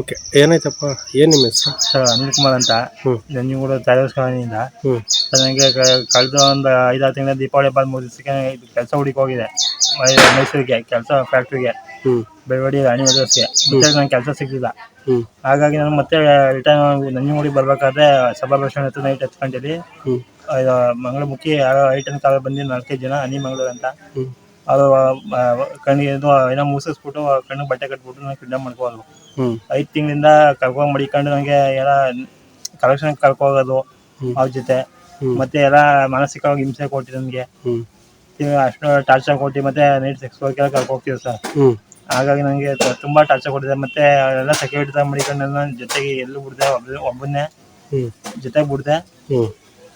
Okay. ಏನಾಯ್ತಪ್ಪ? ಏನ್ ನಿಮ್ಮ ಹೆಸರು? ಸರ್ ಅನಿಲ್ ಕುಮಾರ್ ಅಂತ ನಂಜನಗೂಡು ತಾಲೂಕು ಕಾಲೋನಿಯಿಂದ. ಸರ್ ನನಗೆ ಕಳೆದ ಒಂದು 5-6 ತಿಂಗಳ ದೀಪಾವಳಿ ಹಬ್ಬ ಮುಗಿಸಕ್ಕೆ ಕೆಲಸ ಹುಡುಕಿ ಹೋಗಿದೆ ಮೈಸೂರಿಗೆ, ಕೆಲಸ ಫ್ಯಾಕ್ಟ್ರಿಗೆ ಬೆಳವಡಿ ರಾಣಿ ಮದರ್ಸ್ಗೆ. ಮತ್ತೆ ನಂಗೆ ಕೆಲಸ ಸಿಗಲಿಲ್ಲ. ಹಾಗಾಗಿ ನಾನು ಮತ್ತೆ ರಿಟರ್ನ್ ನಂಜನಗೂಡಿಗೆ ಬರ್ಬೇಕಾದ್ರೆ ಸಭಾ ಬಸ್ ಸ್ಟ್ಯಾಂಡ್ ಹತ್ರ ನೈಟ್ 10 ಗಂಟೆಲಿ ಮಂಗಳಮುಖಿ ಯಾರೋ ಐಟನ್ ಕಾಲ ಬಂದು 4-5 ಜನ ಅನಿ ಮಂಗಳೂರು ಅಂತ ಅವರು ಕಣ್ಣಿಗೆ ಏನೋ ಮುಗಿಸ್ಬಿಟ್ಟು ಕಣ್ಣಿಗೆ ಬಟ್ಟೆ ಕಟ್ಬಿಟ್ಟು ನಾನು ಕಿಡ್ನಾಪ್ ಮಾಡ್ಕೋದು. 5 ತಿಂಗಳಿಂದ ಕರ್ಕೊಂಡು ಮಡಿಕೊಂಡು ನನಗೆ ಎಲ್ಲ ಕಲೆಕ್ಷನ್ ಕರ್ಕೋಗೋದು ಅವ್ರ ಜೊತೆ. ಮತ್ತೆ ಎಲ್ಲ ಮಾನಸಿಕವಾಗಿ ಹಿಂಸೆ ಕೊಟ್ಟು ನನಗೆ ಅಷ್ಟು ಟಾರ್ಚರ್ ಕೊಟ್ಟು ಮತ್ತೆ ನೈಟ್ ಸೆಕ್ಸ್ ವರ್ಕ್ ಕರ್ಕೊ ಹೋಗ್ತೀವಿ ಸರ್. ಹಾಗಾಗಿ ನನಗೆ ತುಂಬಾ ಟಾರ್ಚರ್ ಕೊಟ್ಟಿದೆ. ಮತ್ತೆ ಎಲ್ಲ ಸೆಕ್ಯೂರಿಟಿ ಮಡಿಕೊಂಡು ನನ್ನ ಜೊತೆಗೆ ಎಲ್ಲೂ ಬಿಡದೆ ಒಬ್ಬನ್ನೇ ಜೊತೆಗೆ ಬಿಡದೆ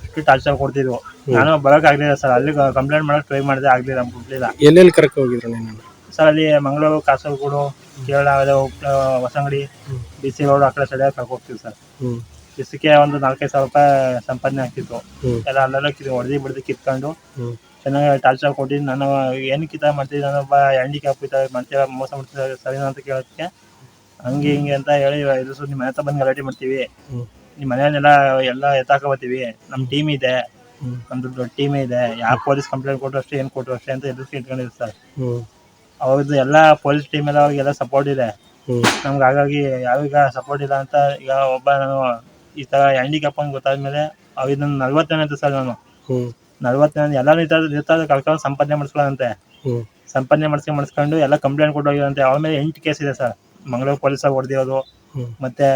ಅಷ್ಟು ಟಾರ್ಚರ್ ಕೊಡ್ತಿದ್ವು. ನಾನು ಬರೋಕೆ ಆಗಲಿಲ್ಲ ಸರ್. ಅಲ್ಲಿ ಕಂಪ್ಲೇಂಟ್ ಮಾಡೋಕೆ ಟ್ರೈ ಮಾಡಿದೆ, ಆಗಲಿಲ್ಲ, ಬಿಡ್ಲಿಲ್ಲ. ಎಲ್ಲೆಲ್ಲಿ ಕರ್ಕೊ ಹೋಗಿದ್ರು ನೀನು? ಸರ್ ಅಲ್ಲಿ ಮಂಗಳೂರು, ಕಾಸರಗೋಡು, ಕೇರಳ, ಹೊಸಂಗಡಿ, BC ರೋಡ್ ಆ ಕಡೆ ಸೈಡ್ ಕರ್ಕೊ ಹೋಗ್ತೀವಿ ಸರ್. ದಿವಸಕ್ಕೆ ಒಂದು 4-5 ಸಾವಿರ ರೂಪಾಯಿ ಸಂಪಾದನೆ ಆಗ್ತಿತ್ತು. ಎಲ್ಲ ಅಲ್ಲೆಲ್ಲ ಹೊಡೆದು ಬಿಡ್ದು ಕಿತ್ಕೊಂಡು ಚೆನ್ನಾಗಿ ಟಾರ್ಚರ್ ಕೊಟ್ಟು ನಾನು ಏನಕ್ಕೆ ಈ ಥರ ಮಾಡ್ತಿದ್ದೆ, ನಾನೊಬ್ಬ ಹ್ಯಾಂಡಿಕ್ಯಾಪ್ ಈ ಥರ ಮಾಡ್ತೀರ, ಮೋಸ ಮಾಡ್ತಿದ್ದಾರೆ ಸರಿನಾ ಅಂತ ಕೇಳೋದಕ್ಕೆ ಹಂಗೆ ಹಿಂಗೆ ಅಂತ ಹೇಳಿ ಇದು ನಿಮ್ಮ ಮನೆ ಹತ್ರ ಬಂದು ಗಲಾಟೆ ಮಾಡ್ತೀವಿ, ನಿಮ್ಮ ಮನೆಯನ್ನೆಲ್ಲ ಎಲ್ಲ ಎತ್ತಾಕೋಬತ್ತೀವಿ, ನಮ್ಮ ಟೀಮ್ ಇದೆ, ನಮ್ದು ದೊಡ್ಡ ಟೀಮೇ ಇದೆ, ಯಾವ ಪೊಲೀಸ್ ಕಂಪ್ಲೇಂಟ್ ಕೊಟ್ಟರು ಅಷ್ಟೇ, ಏನು ಕೊಟ್ಟರು ಅಷ್ಟೇ ಅಂತ ಎದುರಿಸಿ ಇಟ್ಕೊಂಡಿದ್ರು ಸರ್. ಅವ್ರದ್ದು ಎಲ್ಲ ಪೊಲೀಸ್ ಟೀಮ್ ಎಲ್ಲ ಅವ್ರಿಗೆಲ್ಲ ಸಪೋರ್ಟ್ ಇದೆ ನಮ್ಗೆ. ಹಾಗಾಗಿ ಯಾವೀಗ ಸಪೋರ್ಟ್ ಇಲ್ಲ ಅಂತ ಈಗ ಒಬ್ಬ ನಾನು ಈ ಥರ ಹ್ಯಾಂಡಿಕ್ಯಾಪ್ ಅಂತ ಗೊತ್ತಾದ್ಮೇಲೆ ಅವ್ರಿಗೆ ನನ್ನ 40 ಅಂತ ಸರ್. ನಾನು 40 ಎಲ್ಲರೂ ಇರ್ತಾರೆ ಕಳ್ಕೊಂಡು ಸಂಪಾದನೆ ಮಾಡಿಸ್ಕೊಳ್ಳೋಂತೆ. ಸಂಪಾದನೆ ಮಾಡಿಸ್ಕೊಂಡು ಎಲ್ಲ ಕಂಪ್ಲೇಂಟ್ ಕೊಟ್ಟೋಗಿರಂತೆ. ಅವ್ರ ಮೇಲೆ 8 ಕೇಸ್ ಇದೆ ಸರ್. ಮಂಗಳೂರು ಪೊಲೀಸಾಗಿ ಹೊಡೆದಿರೋದು, ಮತ್ತೆ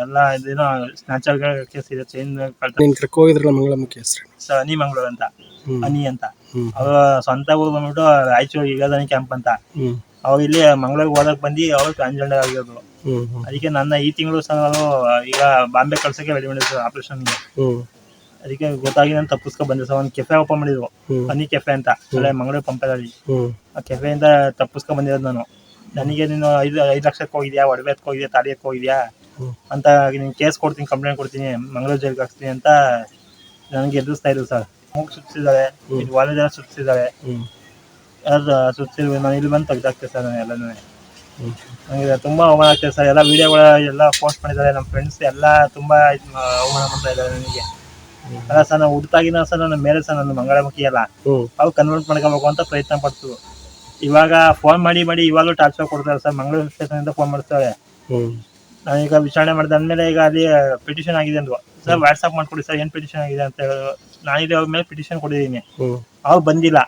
ಎಲ್ಲ ಇದೇನೋ ಸ್ನ್ಯಾಚರ್ ಕೇಸ್ ಇದೆ, ಚೈನ್ ಕರ್ಕೊ ಹೋಗಿದ್ರಲ್ಲ ಮಂಗಳಮುಖಿ ಹೆಸರು? ಸರ್ ಅನಿ ಮಂಗಳೂರು ಅಂತ, ಅನಿ ಅಂತ. ಅವ್ರ ಸ್ವಂತ ಊರು ಬಂದ್ಬಿಟ್ಟು ರಾಯಚೂರು ಈಗಾದನಿ ಕ್ಯಾಂಪ್ ಅಂತ. ಅವ್ರು ಇಲ್ಲಿ ಮಂಗಳೂರಿಗೆ ಓದಕ್ ಬಂದು ಅವ್ರು ಟ್ರಾನ್ಸ್ಜೆಂಡರ್ ಆಗಿರೋದು. ಅದಕ್ಕೆ ನನ್ನ ಈ ತಿಂಗಳು ಸಹ ನಾನು ಈಗ ಬಾಂಬೆ ಕಳ್ಸಕ್ಕೆ ರೆಡಿ ಮಾಡಿದ್ರು ಆಪರೇಷನ್ಗೆ. ಅದಕ್ಕೆ ಗೊತ್ತಾಗಿ ನಾನು ತಪ್ಪಿಸ್ಕೊ ಬಂದೆ ಸರ್. ಒಂದು ಕೆಫೆ ಓಪನ್ ಮಾಡಿದ್ರು, ಅನಿ ಕೆಫೆ ಅಂತ, ಅಲ್ಲೇ ಮಂಗಳೂರು ಪಂಪದಲ್ಲಿ. ಆ ಕೆಫೆಯಿಂದ ತಪ್ಪಿಸ್ಕೊ ಬಂದಿರೋದು ನಾನು. ನನಗೆ ನೀನು 5 ಲಕ್ಷಕ್ಕೆ ಹೋಗಿದ್ಯಾ, ಒಡವೆ ಎತ್ಕೊ ಹೋಗಿದ್ಯಾ, ತಾಳಿ ಎತ್ಕೊ ಹೋಗಿದ್ಯಾ ಅಂತ ನೀನು ಕೇಸ್ ಕೊಡ್ತೀನಿ, ಕಂಪ್ಲೇಂಟ್ ಕೊಡ್ತೀನಿ, ಮಂಗಳೂರು ಜೈಲ್ಗೆ ಹಾಕ್ತೀನಿ ಅಂತ ನನಗೆ ಎದುರಿಸ್ತಾ ಇದ್ರು ಸರ್. ಮೂಗು ಸುತ್ತಿದ್ದಾರೆ, ವಾಲೆ ಜನ ಸುತ್ತಿದ್ದಾರೆ, ಅದು ಸುತ್ತಿದ್ರು. ನಾನು ಇಲ್ಲಿ ಬಂದು ತೆಗ್ದಾಕ್ತೆ ಸರ್. ನಾನು ಎಲ್ಲನೂ ನನಗೆ ತುಂಬ ಅವಮಾನ ಆಗ್ತದೆ ಸರ್. ಎಲ್ಲ ವೀಡಿಯೋಗಳ ಎಲ್ಲ ಪೋಸ್ಟ್ ಮಾಡಿದ್ದಾರೆ, ನಮ್ಮ ಫ್ರೆಂಡ್ಸ್ ಎಲ್ಲ ತುಂಬ ಅವಮಾನ ಮಾಡ್ತಾ ಇದ್ದಾರೆ ನನಗೆ. ಅಲ್ಲ ಸರ್, ನಾವು ಹುಡ್ತಾಗಿನ ಸರ್ ನನ್ನ ಮೇಲೆ ಸರ್ ನನ್ನ ಮಂಗಳಮುಖಿ ಎಲ್ಲ ಅವ್ರು ಕನ್ವರ್ಟ್ ಮಾಡ್ಕೋಬೇಕು ಅಂತ ಪ್ರಯತ್ನ ಪಡ್ತು. ಇವಾಗ ಫೋನ್ ಮಾಡಿ ಇವಾಗಲೂ ಟಾರ್ಚರ್ ಕೊಡ್ತಾರೆ ಸರ್. ಮಂಗಳೂರು ಸ್ಟೇಷನಿಂದ ಫೋನ್ ಮಾಡ್ತಾರೆ. ನಾನೀಗ ವಿಚಾರಣೆ ಮಾಡಿದಾದ್ಮೇಲೆ ಈಗ ಅಲ್ಲಿ ಪಿಟಿಷನ್ ಆಗಿದೆ ಅಂದ್ರು ಸರ್. ವಾಟ್ಸಪ್ ಮಾಡ್ಕೊಡಿ ಸರ್, ಏನು ಪಿಟಿಷನ್ ಆಗಿದೆ ಅಂತ ಹೇಳಿದ್ರು. ನಾನಿಲ್ಲಿ ಅವ್ರ ಮೇಲೆ ಪಿಟಿಷನ್ ಕೊಟ್ಟಿದ್ದೀನಿ, ಅವ್ರು ಬಂದಿಲ್ಲ.